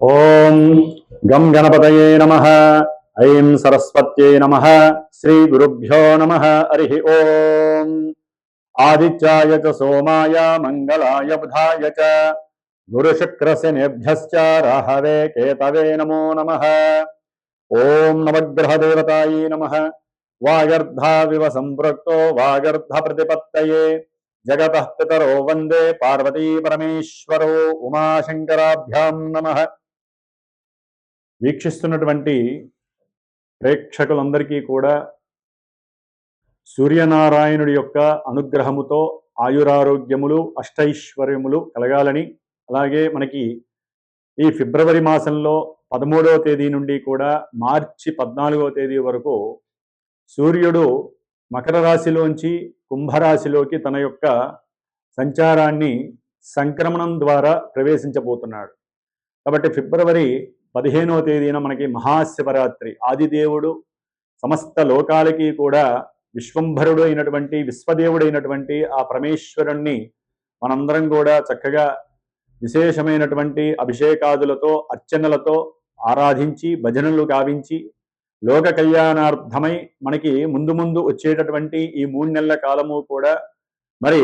ఓం గం గణపతయే నమః. ఐం సరస్వత్యై నమః. శ్రీ గురుభ్యో నమః. హరి ఓం. ఆదిత్యాయ చ సోమాయ మంగళాయ బుధాయ చ గురుశుక్రశనిభ్యశ్చ రాహవే కేతవే నమో నమః. ఓం నవగ్రహదేవతాయే నమః. వాగర్ధావివ సంపృక్తో వాగర్ధ ప్రతిపత్తయే జగతః పితరో వందే పార్వతీ పరమేశ్వరో ఉమాశంకరాభ్యాం నమః. వీక్షిస్తున్నటువంటి ప్రేక్షకులందరికీ కూడా సూర్యనారాయణుడి యొక్క అనుగ్రహముతో ఆయురారోగ్యములు అష్టైశ్వర్యములు కలగాలని, అలాగే మనకి ఈ ఫిబ్రవరి మాసంలో 13వ తేదీ నుండి కూడా మార్చి 14వ తేదీ వరకు సూర్యుడు మకర రాశిలోంచి కుంభరాశిలోకి తన యొక్క సంచారాన్ని సంక్రమణం ద్వారా ప్రవేశించబోతున్నాడు. కాబట్టి ఫిబ్రవరి 15వ తేదీన మనకి మహాశివరాత్రి. ఆదిదేవుడు సమస్త లోకాలకి కూడా విశ్వంభరుడు అయినటువంటి విశ్వదేవుడైనటువంటి ఆ పరమేశ్వరుణ్ణి మనందరం కూడా చక్కగా విశేషమైనటువంటి అభిషేకాదులతో అర్చనలతో ఆరాధించి భజనలు గావించి లోక కళ్యాణార్థమై మనకి ముందు ముందు వచ్చేటటువంటి ఈ 3 నెలల కాలము కూడా మరి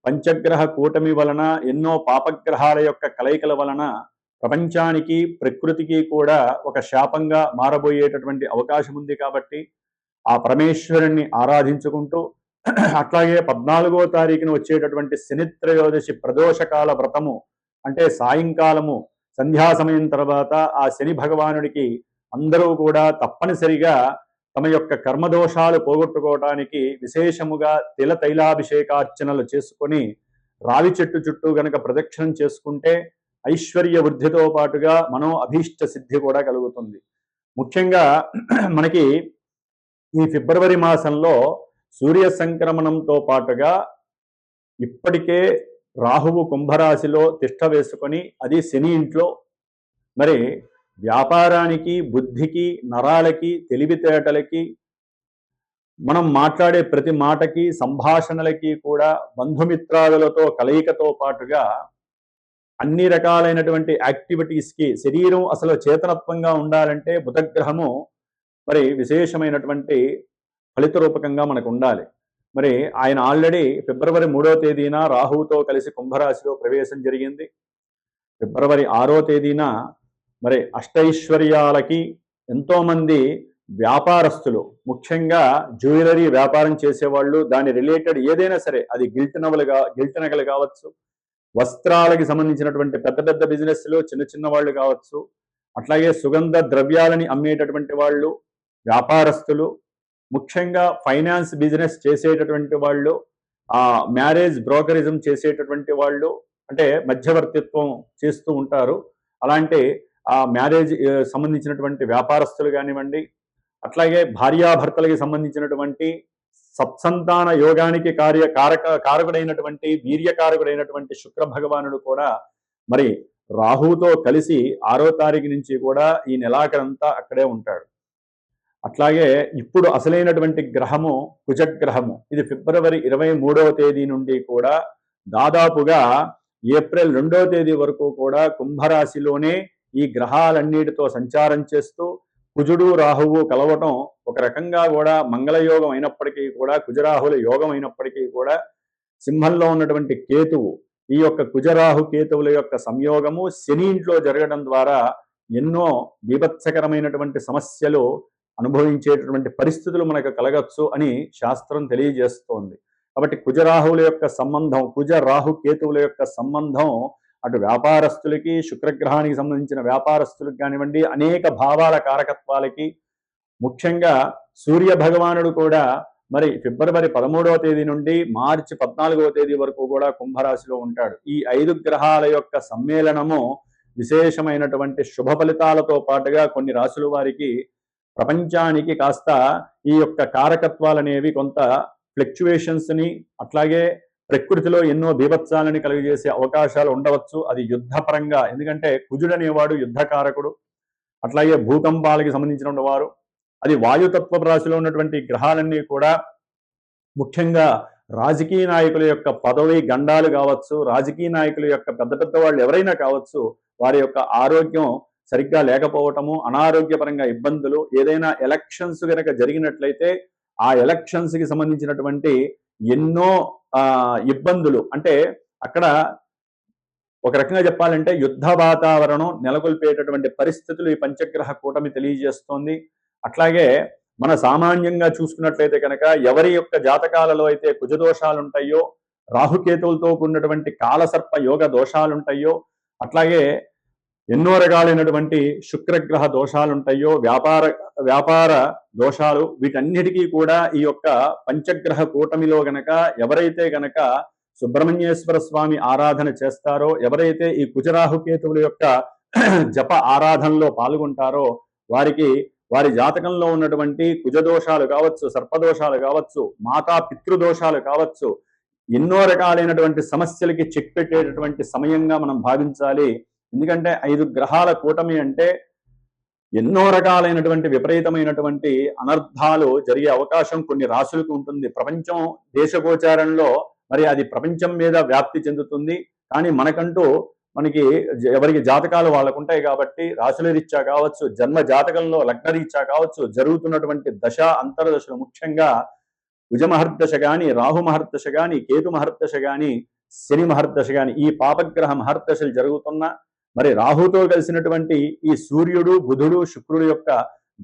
పంచగ్రహ కూటమి వలన ఎన్నో పాపగ్రహాల యొక్క కలయికల వలన ప్రపంచానికి ప్రకృతికి కూడా ఒక శాపంగా మారబోయేటటువంటి అవకాశం ఉంది. కాబట్టి ఆ పరమేశ్వరుణ్ణి ఆరాధించుకుంటూ అట్లాగే 14వ తారీఖున వచ్చేటటువంటి శనిత్రయోదశి ప్రదోషకాల వ్రతము అంటే సాయంకాలము సంధ్యా సమయం తర్వాత ఆ శని భగవానుడికి అందరూ కూడా తప్పనిసరిగా తమ యొక్క కర్మదోషాలు పోగొట్టుకోవడానికి విశేషముగా తైలాభిషేకార్చనలు చేసుకొని రావి చెట్టు చుట్టూ గనక ప్రదక్షిణం చేసుకుంటే ఐశ్వర్య వృద్ధితో పాటుగా మనో అభీష్ట సిద్ధి కూడా కలుగుతుంది. ముఖ్యంగా మనకి ఈ ఫిబ్రవరి మాసంలో సూర్య సంక్రమణంతో పాటుగా ఇప్పటికే రాహువు కుంభరాశిలో తిష్ట వేసుకొని అది శని ఇంట్లో మరి వ్యాపారానికి బుద్ధికి నరాలకి తెలివితేటలకి మనం మాట్లాడే ప్రతి మాటకి సంభాషణలకి కూడా బంధుమిత్రాదులతో కలయికతో పాటుగా అన్ని రకాలైనటువంటి యాక్టివిటీస్కి శరీరం అసలు చేతనత్వంగా ఉండాలంటే బుధగ్రహము మరి విశేషమైనటువంటి ఫలిత రూపకంగా మనకు ఉండాలి. మరి ఆయన ఆల్రెడీ ఫిబ్రవరి 3వ తేదీన రాహువుతో కలిసి కుంభరాశిలో ప్రవేశం జరిగింది. ఫిబ్రవరి 6వ తేదీన మరి అష్టైశ్వర్యాలకి ఎంతోమంది వ్యాపారస్తులు, ముఖ్యంగా జ్యువెలరీ వ్యాపారం చేసేవాళ్ళు, దాని రిలేటెడ్ ఏదైనా సరే, అది గిల్ట్ నగలు కావచ్చు, వస్త్రాలకి సంబంధించినటువంటి పెద్ద పెద్ద బిజినెస్లు, చిన్న చిన్న వాళ్ళు కావచ్చు, అట్లాగే సుగంధ ద్రవ్యాలని అమ్మేటటువంటి వాళ్ళు, వ్యాపారస్తులు, ముఖ్యంగా ఫైనాన్స్ బిజినెస్ చేసేటటువంటి వాళ్ళు, మ్యారేజ్ బ్రోకరిజం చేసేటటువంటి వాళ్ళు, అంటే మధ్యవర్తిత్వం చేస్తూ ఉంటారు. అలాంటి మ్యారేజ్ సంబంధించినటువంటి వ్యాపారస్తులు కానివ్వండి, అట్లాగే భార్యాభర్తలకి సంబంధించినటువంటి సత్సంతాన యోగానికి కారకుడైనటువంటి వీర్యకారకుడైనటువంటి శుక్ర భగవానుడు కూడా మరి రాహుతో కలిసి 6వ తారీఖు నుంచి కూడా ఈ నెలాఖరంతా అక్కడే ఉంటాడు. అట్లాగే ఇప్పుడు అసలైనటువంటి గ్రహము కుజగ్రహము. ఇది ఫిబ్రవరి 23వ తేదీ నుండి కూడా దాదాపుగా ఏప్రిల్ 2వ తేదీ వరకు కూడా కుంభరాశిలోనే ఈ గ్రహాలన్నిటితో సంచారం చేస్తూ కుజుడు రాహువు కలవటం ఒక రకంగా కూడా మంగళయోగం అయినప్పటికీ కూడా, కుజరాహుల యోగం అయినప్పటికీ కూడా, సింహంలో ఉన్నటువంటి కేతువు, ఈ యొక్క కుజరాహు కేతువుల యొక్క సంయోగము శని ఇంట్లో జరగడం ద్వారా ఎన్నో బీభత్సకరమైనటువంటి సమస్యలు అనుభవించేటటువంటి పరిస్థితులు మనకు కలగచ్చు అని శాస్త్రం తెలియజేస్తోంది. కాబట్టి కుజరాహువుల యొక్క సంబంధం, కుజ రాహు కేతువుల యొక్క సంబంధం అటు వ్యాపారస్తులకి, శుక్రగ్రహానికి సంబంధించిన వ్యాపారస్తులకు కానివ్వండి, అనేక భావాల కారకత్వాలకి, ముఖ్యంగా సూర్య భగవానుడు కూడా మరి ఫిబ్రవరి 13వ తేదీ నుండి మార్చి 14వ తేదీ వరకు కూడా కుంభరాశిలో ఉంటాడు. ఈ 5 గ్రహాల యొక్క సమ్మేళనము విశేషమైనటువంటి శుభ ఫలితాలతో పాటుగా కొన్ని రాశుల వారికి ప్రపంచానికి కాస్త ఈ యొక్క కారకత్వాలనేవి కొంత ఫ్లక్చువేషన్స్ని, అట్లాగే ప్రకృతిలో ఎన్నో బీభత్సాలని కలుగజేసే అవకాశాలు ఉండవచ్చు. అది యుద్ధపరంగా, ఎందుకంటే కుజుడు అనేవాడు యుద్ధకారకుడు. అట్లాగే భూకంపాలకి సంబంధించిన వారు, అది వాయుతత్వ రాశిలో ఉన్నటువంటి గ్రహాలన్నీ కూడా ముఖ్యంగా రాజకీయ నాయకుల యొక్క పదవి గండాలు కావచ్చు, రాజకీయ నాయకుల యొక్క పెద్ద పెద్ద వాళ్ళు ఎవరైనా కావచ్చు, వారి యొక్క ఆరోగ్యం సరిగ్గా లేకపోవటము, అనారోగ్యపరంగా ఇబ్బందులు, ఏదైనా ఎలక్షన్స్ కనుక జరిగినట్లయితే ఆ ఎలక్షన్స్ కి సంబంధించినటువంటి ఎన్నో ఇబ్బందులు, అంటే అక్కడ ఒక రకంగా చెప్పాలంటే యుద్ధ వాతావరణం నెలకొల్పేటటువంటి పరిస్థితులు ఈ పంచగ్రహ కూటమి తెలియజేస్తోంది. అట్లాగే మన సామాన్యంగా చూసుకున్నట్లయితే కనుక ఎవరి యొక్క జాతకాలలో అయితే కుజదోషాలు ఉంటాయో, రాహుకేతువులతో కూడినటువంటి కాలసర్ప యోగ దోషాలు ఉంటాయో, అట్లాగే ఎన్నో రకాలైనటువంటి శుక్రగ్రహ దోషాలు ఉంటాయో, వ్యాపార దోషాలు, వీటన్నిటికీ కూడా ఈ యొక్క పంచగ్రహ కూటమిలో గనక ఎవరైతే గనక సుబ్రహ్మణ్యేశ్వర స్వామి ఆరాధన చేస్తారో, ఎవరైతే ఈ కుజరాహుకేతువుల యొక్క జప ఆరాధనలో పాల్గొంటారో వారికి వారి జాతకంలో ఉన్నటువంటి కుజదోషాలు కావచ్చు, సర్పదోషాలు కావచ్చు, మాతా పితృదోషాలు కావచ్చు, ఎన్నో రకాలైనటువంటి సమస్యలకి చెక్ పెట్టేటటువంటి సమయంగా మనం భావించాలి. ఎందుకంటే 5 గ్రహాల కూటమి అంటే ఎన్నో రకాలైనటువంటి విపరీతమైనటువంటి అనర్థాలు జరిగే అవకాశం కొన్ని రాశులకు ఉంటుంది. ప్రపంచం దేశగోచారంలో మరి అది ప్రపంచం మీద వ్యాప్తి చెందుతుంది. కానీ మనకి ఎవరికి జాతకాలు వాళ్ళకు ఉంటాయి కాబట్టి రాశుల రీత్యా కావచ్చు, జన్మ జాతకంలో లగ్న రీత్యా కావచ్చు, జరుగుతున్నటువంటి దశ అంతర్దశలు, ముఖ్యంగా కుజ మహర్దశ కానీ, రాహు మహర్దశ కానీ, కేతు మహర్దశ కానీ, శని మహర్దశ కానీ, ఈ పాపగ్రహ మహర్దశలు జరుగుతున్న, మరి రాహుతో కలిసినటువంటి ఈ సూర్యుడు, బుధుడు, శుక్రుడు యొక్క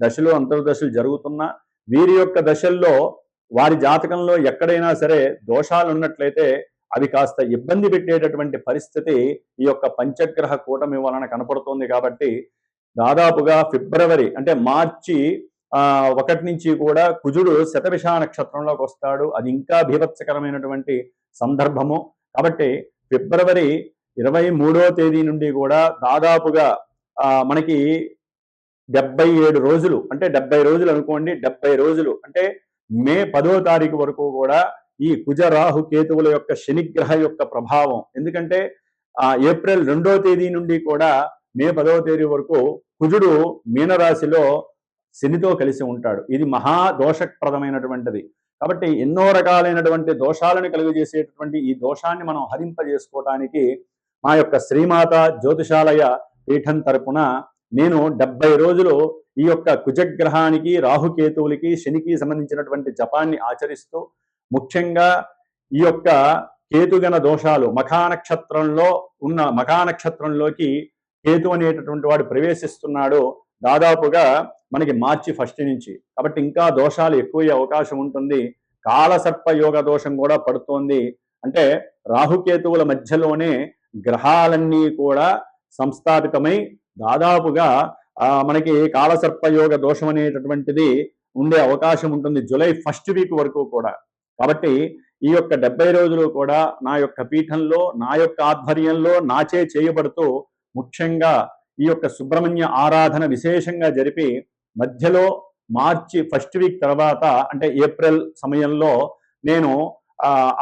దశలు అంతర్దశలు జరుగుతున్న వీరి యొక్క దశల్లో వారి జాతకంలో ఎక్కడైనా సరే దోషాలు ఉన్నట్లయితే అవి కాస్త ఇబ్బంది పెట్టేటటువంటి పరిస్థితి ఈ యొక్క పంచగ్రహ కూటమి వలన కనపడుతోంది. కాబట్టి దాదాపుగా ఫిబ్రవరి అంటే మార్చి 1 నుంచి కూడా కుజుడు శతభిష నక్షత్రంలోకి వస్తాడు. అది ఇంకా బీభత్సకరమైనటువంటి సందర్భము. కాబట్టి ఫిబ్రవరి 23వ తేదీ నుండి కూడా దాదాపుగా మనకి 77 రోజులు, అంటే 70 రోజులు అనుకోండి, 70 రోజులు అంటే మే 10వ తారీఖు వరకు కూడా ఈ కుజ రాహు కేతువుల యొక్క శనిగ్రహ యొక్క ప్రభావం. ఎందుకంటే ఏప్రిల్ 2వ తేదీ నుండి కూడా మే 10వ తేదీ వరకు కుజుడు మీనరాశిలో శనితో కలిసి ఉంటాడు. ఇది మహా దోషప్రదమైనటువంటిది. కాబట్టి ఎన్నో రకాలైనటువంటి దోషాలను కలుగజేసేటటువంటి ఈ దోషాన్ని మనం హరింపజేసుకోవటానికి మా యొక్క శ్రీమాత జ్యోతిషాలయ పీఠం తరపున నేను 70 రోజులు ఈ యొక్క కుజగ్రహానికి, రాహుకేతువులకి, శనికి సంబంధించినటువంటి జపాన్ని ఆచరిస్తూ, ముఖ్యంగా ఈ యొక్క కేతుగణ దోషాలు మఖానక్షత్రంలోకి కేతు అనేటటువంటి వాడు ప్రవేశిస్తున్నాడు దాదాపుగా మనకి మార్చి 1 నుంచి. కాబట్టి ఇంకా దోషాలు ఎక్కువయ్యే అవకాశం ఉంటుంది. కాలసర్ప యోగ దోషం కూడా పడుతోంది. అంటే రాహుకేతువుల మధ్యలోనే గ్రహాలన్నీ కూడా సంస్థాపితమై దాదాపుగా మనకి కాలసర్పయోగ దోషం అనేటటువంటిది ఉండే అవకాశం ఉంటుంది జూలై 1st వీక్ వరకు కూడా. కాబట్టి ఈ యొక్క 70 రోజులు కూడా నా యొక్క పీఠంలో, నా యొక్క ఆధ్వర్యంలో, నాచే చేయబడుతూ ముఖ్యంగా ఈ యొక్క సుబ్రహ్మణ్య ఆరాధన విశేషంగా జరిపి మధ్యలో మార్చి 1st వీక్ తర్వాత అంటే ఏప్రిల్ సమయంలో నేను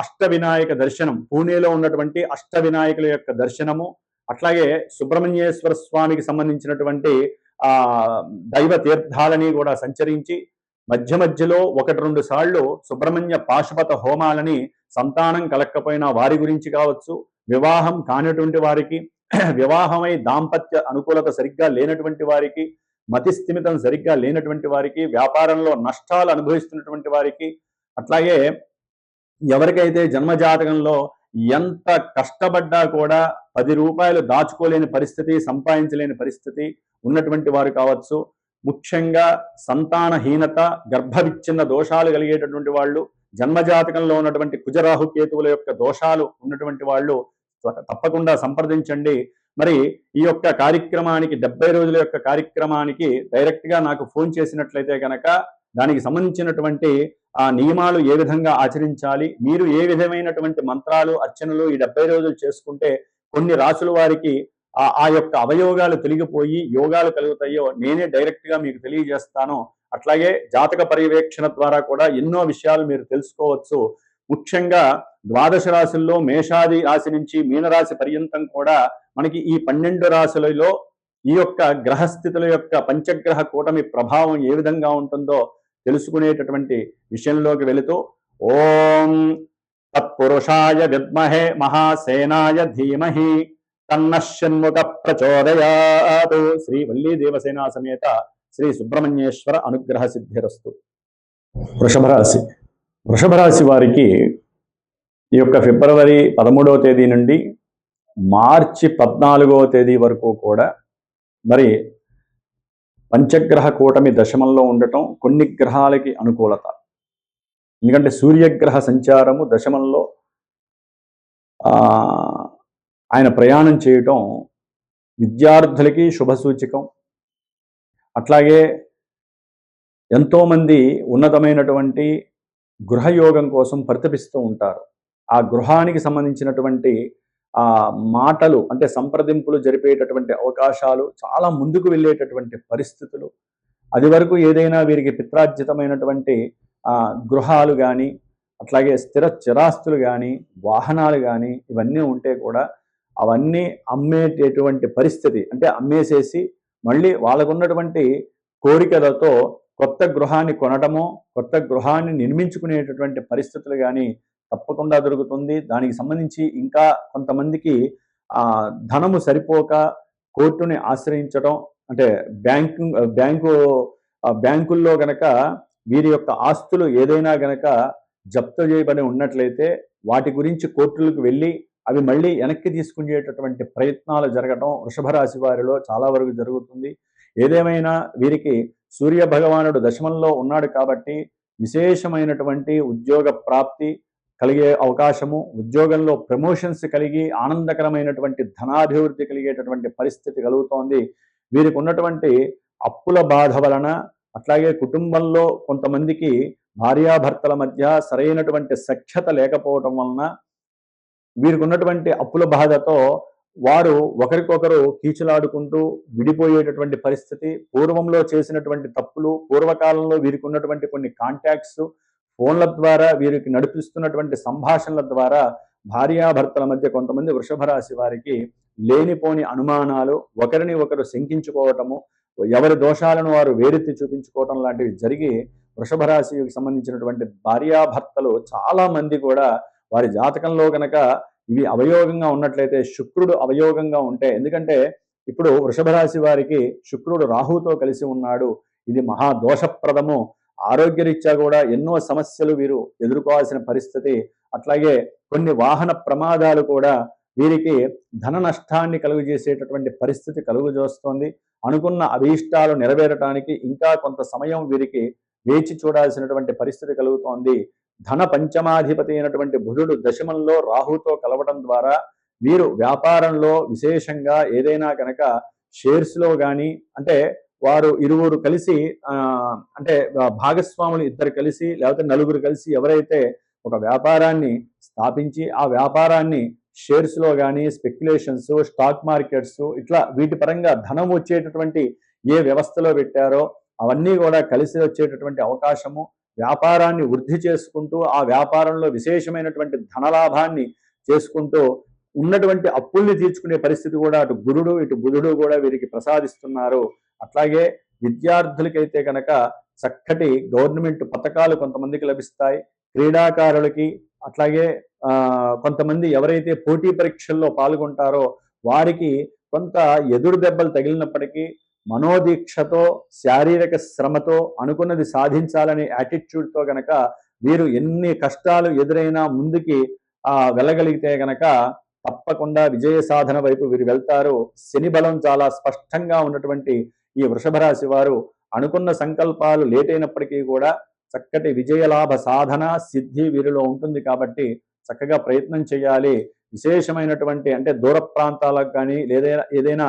అష్టవినాయక దర్శనం, పూణేలో ఉన్నటువంటి అష్టవినాయకుల యొక్క దర్శనము, అట్లాగే సుబ్రహ్మణ్యేశ్వర స్వామికి సంబంధించినటువంటి దైవ తీర్థాలని కూడా సంచరించి మధ్యలో 1-2 సార్లు సుబ్రహ్మణ్య పాశుపత హోమాలని సంతానం కలక్కపోయినా వారి గురించి కావచ్చు, వివాహం కానిటువంటి వారికి, వివాహమై దాంపత్య అనుకూలత సరిగ్గా లేనటువంటి వారికి, మతిస్థిమితం సరిగ్గా లేనటువంటి వారికి, వ్యాపారంలో నష్టాలు అనుభవిస్తున్నటువంటి వారికి, అట్లాగే ఎవరికైతే జన్మజాతకంలో ఎంత కష్టపడ్డా కూడా 10 రూపాయలు దాచుకోలేని పరిస్థితి, సంపాదించలేని పరిస్థితి ఉన్నటువంటి వారు కావచ్చు, ముఖ్యంగా సంతానహీనత, గర్భవిచ్ఛిన్న దోషాలు కలిగేటటువంటి వాళ్ళు, జన్మజాతకంలో ఉన్నటువంటి కుజరాహు కేతువుల యొక్క దోషాలు ఉన్నటువంటి వాళ్ళు తప్పకుండా సంప్రదించండి. మరి ఈ యొక్క కార్యక్రమానికి 70 రోజుల యొక్క కార్యక్రమానికి డైరెక్ట్గా నాకు ఫోన్ చేసినట్లయితే కనుక దానికి సంబంధించినటువంటి నియమాలు ఏ విధంగా ఆచరించాలి, మీరు ఏ విధమైనటువంటి మంత్రాలు, అర్చనలు ఈ 70 రోజులు చేసుకుంటే కొన్ని రాసుల వారికి ఆ యొక్క అవయోగాలు తొలగిపోయి యోగాలు కలుగుతాయో నేనే డైరెక్ట్గా మీకు తెలియజేస్తాను. అట్లాగే జాతక పర్యవేక్షణ ద్వారా కూడా ఎన్నో విషయాలు మీరు తెలుసుకోవచ్చు. ముఖ్యంగా ద్వాదశ రాశుల్లో మేషాది రాశి నుంచి మీనరాశి పర్యంతం కూడా మనకి ఈ 12 రాశులలో ఈ యొక్క గ్రహస్థితుల యొక్క పంచగ్రహ కూటమి ప్రభావం ఏ విధంగా ఉంటుందో తెలుసుకునేటటువంటి విషయంలోకి వెళుతూ ఓం తత్పురుషాయ విద్మహే మహాసేనాయ ధీమహి తన్నః షణ్ముఖ ప్రచోదయాత్. శ్రీ వల్లీ దేవసేనా సమేత శ్రీ సుబ్రహ్మణ్యేశ్వర అనుగ్రహ సిద్ధిరస్తు. వృషభ రాశి. వృషభ రాశి వారికి ఈ యొక్క ఫిబ్రవరి 13వ తేదీ నుండి మార్చి 14వ తేదీ వరకు కూడా మరి పంచగ్రహ కూటమి దశమంలో ఉండటం కొన్ని గ్రహాలకి అనుకూలత. ఎందుకంటే సూర్యగ్రహ సంచారము దశమంలో ఆయన ప్రయాణం చేయటం విద్యార్థులకి శుభసూచకం. అట్లాగే ఎంతోమంది ఉన్నతమైనటువంటి గృహయోగం కోసం పరితపిస్తూ ఉంటారు. ఆ గృహానికి సంబంధించినటువంటి మాటలు అంటే సంప్రదింపులు జరిపేటటువంటి అవకాశాలు, చాలా ముందుకు వెళ్ళేటటువంటి పరిస్థితులు, అది వరకు ఏదైనా వీరికి పిత్రార్జితమైనటువంటి గృహాలు కానీ, అట్లాగే స్థిర చిరాస్తులు కానీ, వాహనాలు కానీ ఇవన్నీ ఉంటే కూడా అవన్నీ అమ్మేటటువంటి పరిస్థితి, అంటే అమ్మేసేసి మళ్ళీ వాళ్ళకున్నటువంటి కోరికలతో కొత్త గృహాన్ని కొనడమో, కొత్త గృహాన్ని నిర్మించుకునేటటువంటి పరిస్థితులు కానీ తప్పకుండా దొరుకుతుంది. దానికి సంబంధించి ఇంకా కొంతమందికి ధనము సరిపోక కోర్టుని ఆశ్రయించడం, అంటే బ్యాంకుల్లో గనక వీరి యొక్క ఆస్తులు ఏదైనా గనక జప్తు చేయబడి ఉన్నట్లయితే వాటి గురించి కోర్టులకు వెళ్ళి అవి మళ్ళీ వెనక్కి తీసుకునేటటువంటి ప్రయత్నాలు జరగడం వృషభ రాశి వారిలో చాలా వరకు జరుగుతుంది. ఏదేమైనా వీరికి సూర్య భగవానుడు దశమంలో ఉన్నాడు కాబట్టి విశేషమైనటువంటి ఉద్యోగ ప్రాప్తి కలిగే అవకాశము, ఉద్యోగంలో ప్రమోషన్స్ కలిగి ఆనందకరమైనటువంటి ధనాభివృద్ధి కలిగేటటువంటి పరిస్థితి కలుగుతోంది. వీరికి ఉన్నటువంటి అప్పుల బాధ వలన, అట్లాగే కుటుంబంలో కొంతమందికి భార్యాభర్తల మధ్య సరైనటువంటి సఖ్యత లేకపోవటం వలన వీరికి ఉన్నటువంటి అప్పుల బాధతో వారు ఒకరికొకరు కీచులాడుకుంటూ విడిపోయేటటువంటి పరిస్థితి. పూర్వంలో చేసినటువంటి తప్పులు, పూర్వకాలంలో వీరికి ఉన్నటువంటి కొన్ని కాంటాక్ట్స్, ఫోన్ల ద్వారా వీరికి నడిపిస్తున్నటువంటి సంభాషణల ద్వారా భార్యాభర్తల మధ్య కొంతమంది వృషభ రాశి వారికి లేనిపోని అనుమానాలు, ఒకరిని ఒకరు శంకించుకోవటము, ఎవరి దోషాలను వారు వేరెత్తి చూపించుకోవటం లాంటివి జరిగి వృషభ రాశికి సంబంధించినటువంటి భార్యాభర్తలు చాలా మంది కూడా వారి జాతకంలో కనుక ఇవి అవయోగంగా ఉన్నట్లయితే, శుక్రుడు అవయోగంగా ఉంటే, ఎందుకంటే ఇప్పుడు వృషభ రాశి వారికి శుక్రుడు రాహుతో కలిసి ఉన్నాడు, ఇది మహాదోషప్రదము. ఆరోగ్యరీత్యా కూడా ఎన్నో సమస్యలు వీరు ఎదుర్కోవాల్సిన పరిస్థితి. అట్లాగే కొన్ని వాహన ప్రమాదాలు కూడా వీరికి ధన నష్టాన్ని కలుగజేసేటటువంటి పరిస్థితి కలుగజేస్తోంది. అనుకున్న అభీష్టాలు నెరవేరటానికి ఇంకా కొంత సమయం వీరికి వేచి చూడాల్సినటువంటి పరిస్థితి కలుగుతోంది. ధన పంచమాధిపతి అయినటువంటి బుధుడు దశమంలో రాహుతో కలవడం ద్వారా వీరు వ్యాపారంలో విశేషంగా ఏదైనా కనుక షేర్స్లో కానీ, అంటే వారు ఇరువురు కలిసి అంటే భాగస్వాములు ఇద్దరు కలిసి లేకపోతే నలుగురు కలిసి ఎవరైతే ఒక వ్యాపారాన్ని స్థాపించి ఆ వ్యాపారాన్ని షేర్స్లో కానీ, స్పెక్యులేషన్స్, స్టాక్ మార్కెట్స్ ఇట్లా వీటి పరంగా ధనం వచ్చేటటువంటి ఏ వ్యవస్థలో పెట్టారో అవన్నీ కూడా కలిసి వచ్చేటటువంటి అవకాశము, వ్యాపారాన్ని వృద్ధి చేసుకుంటూ ఆ వ్యాపారంలో విశేషమైనటువంటి ధనలాభాన్ని చేసుకుంటూ ఉన్నటువంటి అప్పుల్ని తీర్చుకునే పరిస్థితి కూడా అటు గురుడు ఇటు బుధుడు కూడా వీరికి ప్రసాదిస్తున్నారు. అట్లాగే విద్యార్థులకైతే కనుక చక్కటి గవర్నమెంట్ పథకాలు కొంతమందికి లభిస్తాయి. క్రీడాకారులకి, అట్లాగే కొంతమంది ఎవరైతే పోటీ పరీక్షల్లో పాల్గొంటారో వారికి కొంత ఎదురు దెబ్బలు తగిలినప్పటికీ మనోదీక్షతో, శారీరక శ్రమతో అనుకున్నది సాధించాలనే యాటిట్యూడ్తో గనక వీరు ఎన్ని కష్టాలు ఎదురైనా ముందుకి వెళ్ళగలిగితే గనక తప్పకుండా విజయ సాధన వైపు వీరు వెళ్తారు. శని బలం చాలా స్పష్టంగా ఉన్నటువంటి ఈ వృషభ రాశి వారు అనుకున్న సంకల్పాలు లేట్ అయినప్పటికీ కూడా చక్కటి విజయలాభ సాధన సిద్ధి వీరిలో ఉంటుంది కాబట్టి చక్కగా ప్రయత్నం చేయాలి. విశేషమైనటువంటి అంటే దూర ప్రాంతాలకు కానీ ఏదైనా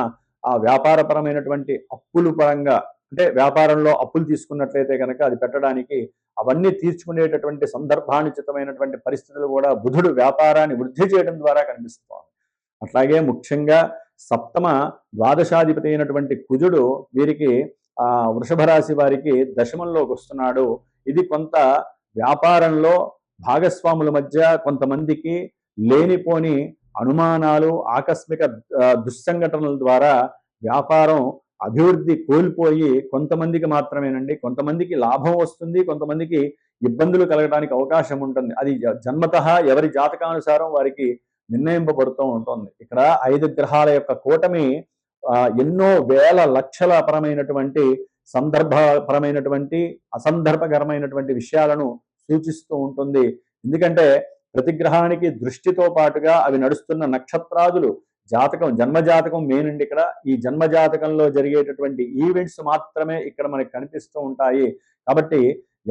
వ్యాపారపరమైనటువంటి అప్పులు పరంగా, అంటే వ్యాపారంలో అప్పులు తీసుకున్నట్లయితే కనుక అది పెట్టడానికి అవన్నీ తీర్చుకునేటటువంటి సందర్భానుచితమైనటువంటి పరిస్థితులు కూడా బుధుడు వ్యాపారాన్ని వృద్ధి చేయడం ద్వారా కనిపిస్తోంది. అట్లాగే ముఖ్యంగా సప్తమ ద్వాదశాధిపతి అయినటువంటి కుజుడు వీరికి వృషభ రాశి వారికి దశమంలోకి వస్తున్నాడు. ఇది కొంత వ్యాపారంలో భాగస్వాముల మధ్య కొంతమందికి లేనిపోని అనుమానాలు, ఆకస్మిక దుస్సంఘటనల ద్వారా వ్యాపారం అభివృద్ధి కోల్పోయి కొంతమందికి మాత్రమేనండి, కొంతమందికి లాభం వస్తుంది, కొంతమందికి ఇబ్బందులు కలగడానికి అవకాశం ఉంటుంది. అది జన్మతః ఎవరి జాతకానుసారం వారికి నిర్ణయింపబడుతూ ఉంటుంది. ఇక్కడ 5 గ్రహాల యొక్క కూటమి ఎన్నో వేల లక్షల పరమైనటువంటి సందర్భపరమైనటువంటి అసందర్భకరమైనటువంటి విషయాలను సూచిస్తూ ఉంటుంది. ఎందుకంటే ప్రతి గ్రహానికి దృష్టితో పాటుగా అవి నడుస్తున్న నక్షత్రాదులు జాతకం, జన్మజాతకం మెయిన్ అండి. ఇక్కడ ఈ జన్మజాతకంలో జరిగేటటువంటి ఈవెంట్స్ మాత్రమే ఇక్కడ మనకి కనిపిస్తూ ఉంటాయి. కాబట్టి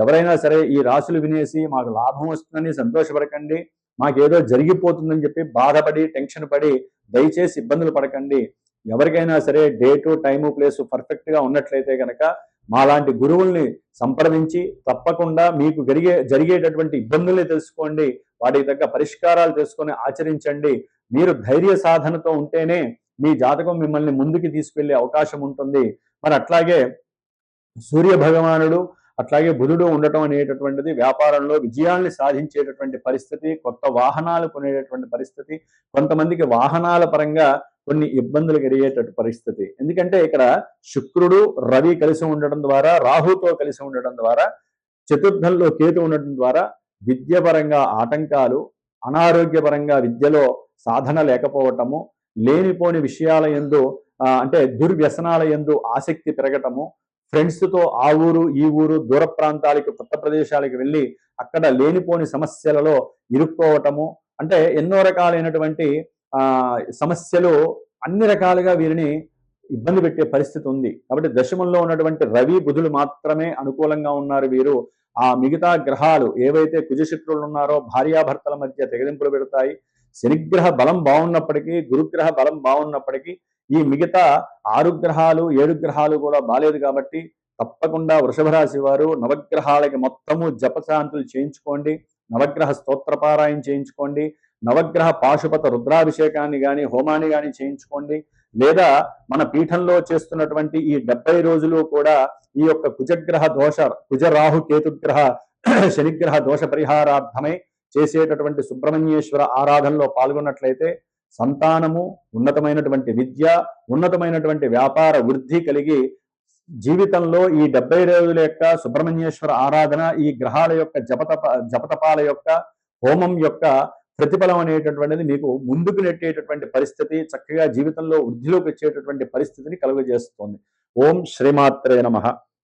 ఎవరైనా సరే ఈ రాశులు వినేసి మాకు లాభం వస్తుందని సంతోషపడకండి, మాకేదో జరిగిపోతుందని చెప్పి బాధపడి టెన్షన్ పడి దయచేసి ఇబ్బందులు పడకండి. ఎవరికైనా సరే డేటు, టైము, ప్లేసు పర్ఫెక్ట్గా ఉన్నట్లయితే కనుక మాలాంటి గురువుల్ని సంప్రదించి తప్పకుండా మీకు జరిగేటటువంటి ఇబ్బందుల్ని తెలుసుకోండి, వాటికి తగ్గ పరిష్కారాలు తెలుసుకొని ఆచరించండి. మీరు ధైర్య సాధనతో ఉంటేనే మీ జాతకం మిమ్మల్ని ముందుకు తీసుకెళ్లే అవకాశం ఉంటుంది. మరి అట్లాగే సూర్య భగవానుడు అట్లాగే బుధుడు ఉండటం అనేటటువంటిది వ్యాపారంలో విజయాల్ని సాధించేటటువంటి పరిస్థితి, కొత్త వాహనాలు కొనేటటువంటి పరిస్థితి, కొంతమందికి వాహనాల పరంగా కొన్ని ఇబ్బందులు కలిగేటటువంటి పరిస్థితి. ఎందుకంటే ఇక్కడ శుక్రుడు, రవి కలిసి ఉండడం ద్వారా, రాహుతో కలిసి ఉండడం ద్వారా, చతుర్థంలో కేతు ఉండడం ద్వారా విద్యపరంగా ఆటంకాలు, అనారోగ్యపరంగా విద్యలో సాధన లేకపోవటము, లేనిపోని విషయాల యందు అంటే దుర్వ్యసనాల యందు ఆసక్తి పెరగటము, ఫ్రెండ్స్తో ఆ ఊరు ఈ ఊరు దూర ప్రాంతాలకు కొత్త ప్రదేశాలకు వెళ్ళి అక్కడ లేనిపోని సమస్యలలో ఇరుక్కోవటము, అంటే ఎన్నో రకాలైనటువంటి సమస్యలు అన్ని రకాలుగా వీరిని ఇబ్బంది పెట్టే పరిస్థితి ఉంది. కాబట్టి దశమంలో ఉన్నటువంటి రవి, బుధులు మాత్రమే అనుకూలంగా ఉన్నారు. వీరు ఆ మిగతా గ్రహాలు ఏవైతే కుజశుక్రులు ఉన్నారో భార్యాభర్తల మధ్య తెగదింపులు పెడతాయి. శనిగ్రహ బలం బాగున్నప్పటికీ, గురుగ్రహ బలం బాగున్నప్పటికీ ఈ మిగతా 6 గ్రహాలు 7 గ్రహాలు కూడా బాలేదు. కాబట్టి తప్పకుండా వృషభ రాశి వారు నవగ్రహాలకి మొత్తము జపశాంతులు చేయించుకోండి, నవగ్రహ స్తోత్రపారాయణ చేయించుకోండి, నవగ్రహ పాశుపత రుద్రాభిషేకాన్ని కానీ హోమాన్ని కానీ చేయించుకోండి. లేదా మన పీఠంలో చేస్తున్నటువంటి ఈ 70 రోజులు కూడా ఈ యొక్క కుజగ్రహ దోష, కుజరాహు కేతుగ్రహ శనిగ్రహ దోష పరిహారార్థమై చేసేటటువంటి సుబ్రహ్మణ్యేశ్వర ఆరాధనలో పాల్గొన్నట్లయితే సంతానము, ఉన్నతమైనటువంటి విద్య, ఉన్నతమైనటువంటి వ్యాపార వృద్ధి కలిగి జీవితంలో ఈ 70 రోజుల యొక్క సుబ్రహ్మణ్యేశ్వర ఆరాధన, ఈ గ్రహాల యొక్క జపతపాల యొక్క హోమం యొక్క ప్రతిఫలం అనేటటువంటిది మీకు ముందుకు నెట్టేటటువంటి పరిస్థితి, చక్కగా జీవితంలో వృద్ధిలోకి వచ్చేటటువంటి పరిస్థితిని కలుగజేస్తుంది. ఓం శ్రీమాత్రే నమః.